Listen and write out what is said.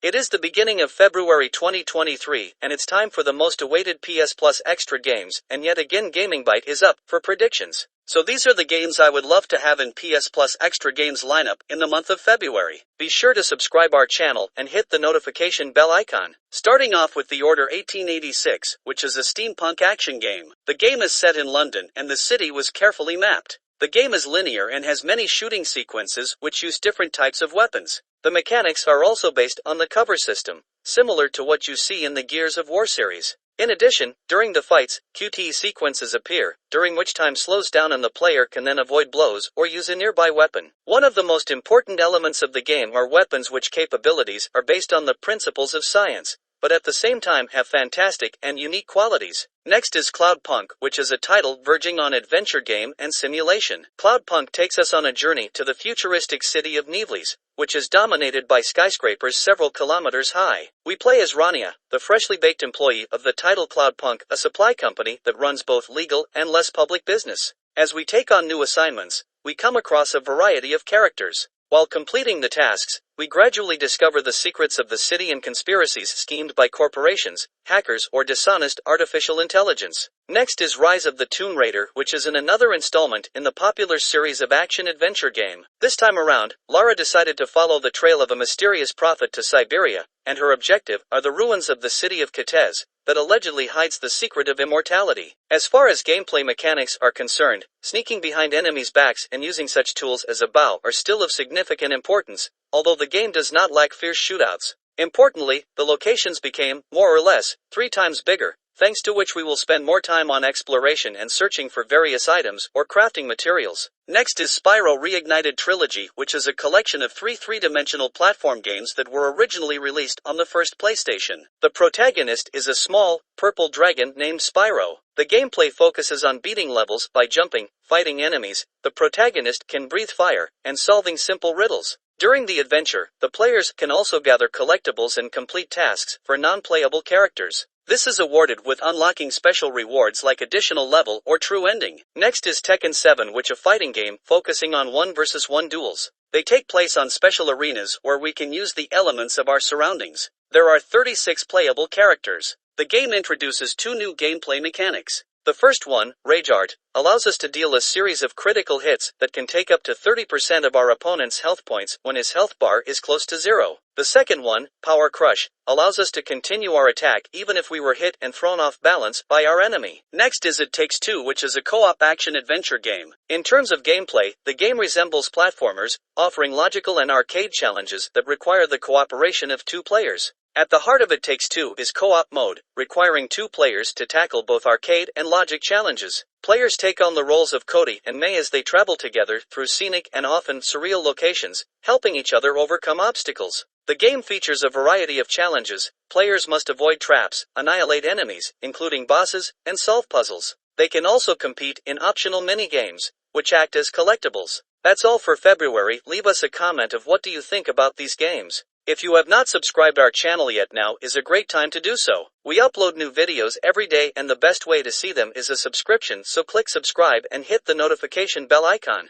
It is the beginning of February 2023, and it's time for the most awaited PS Plus Extra games, and yet again GamingByte is up for predictions. So these are the games I would love to have in PS Plus Extra games lineup in the month of February. Be sure to subscribe our channel and hit the notification bell icon. Starting off with The Order 1886, which is a steampunk action game. The game is set in London, and the city was carefully mapped. The game is linear and has many shooting sequences which use different types of weapons. The mechanics are also based on the cover system, similar to what you see in the Gears of War series. In addition, during the fights, QTE sequences appear, during which time slows down and the player can then avoid blows or use a nearby weapon. One of the most important elements of the game are weapons which capabilities are based on the principles of science, but at the same time have fantastic and unique qualities. Next is Cloudpunk, which is a title verging on adventure game and simulation. Cloudpunk takes us on a journey to the futuristic city of Nevles, which is dominated by skyscrapers several kilometers high. We play as Rania, the freshly baked employee of the title Cloudpunk, a supply company that runs both legal and less public business. As we take on new assignments, we come across a variety of characters. While completing the tasks, we gradually discover the secrets of the city and conspiracies schemed by corporations, hackers, or dishonest artificial intelligence. Next is Rise of the Tomb Raider, which is another installment in the popular series of action-adventure game. This time around, Lara decided to follow the trail of a mysterious prophet to Siberia, and her objective are the ruins of the city of Kitez, that allegedly hides the secret of immortality. As far as gameplay mechanics are concerned, sneaking behind enemies' backs and using such tools as a bow are still of significant importance, although the game does not lack fierce shootouts. Importantly, the locations became, more or less, 3 times bigger, thanks to which we will spend more time on exploration and searching for various items or crafting materials. Next is Spyro Reignited Trilogy, which is a collection of 3 three-dimensional platform games that were originally released on the first PlayStation. The protagonist is a small, purple dragon named Spyro. The gameplay focuses on beating levels by jumping, fighting enemies. The protagonist can breathe fire, and solving simple riddles. During the adventure, the players can also gather collectibles and complete tasks for non-playable characters. This is awarded with unlocking special rewards like additional level or true ending. Next is Tekken 7, which is a fighting game focusing on 1 versus 1 duels. They take place on special arenas where we can use the elements of our surroundings. There are 36 playable characters. The game introduces 2 new gameplay mechanics. The first one, Rage Art, allows us to deal a series of critical hits that can take up to 30% of our opponent's health points when his health bar is close to 0. The second one, Power Crush, allows us to continue our attack even if we were hit and thrown off balance by our enemy. Next is It Takes Two, which is a co-op action-adventure game. In terms of gameplay, the game resembles platformers, offering logical and arcade challenges that require the cooperation of 2 players. At the heart of It Takes Two is co-op mode, requiring 2 players to tackle both arcade and logic challenges. Players take on the roles of Cody and May as they travel together through scenic and often surreal locations, helping each other overcome obstacles. The game features a variety of challenges. Players must avoid traps, annihilate enemies, including bosses, and solve puzzles. They can also compete in optional mini-games, which act as collectibles. That's all for February. Leave us a comment of what do you think about these games. If you have not subscribed our channel yet, now is a great time to do so. We upload new videos every day and the best way to see them is a subscription, so click subscribe and hit the notification bell icon.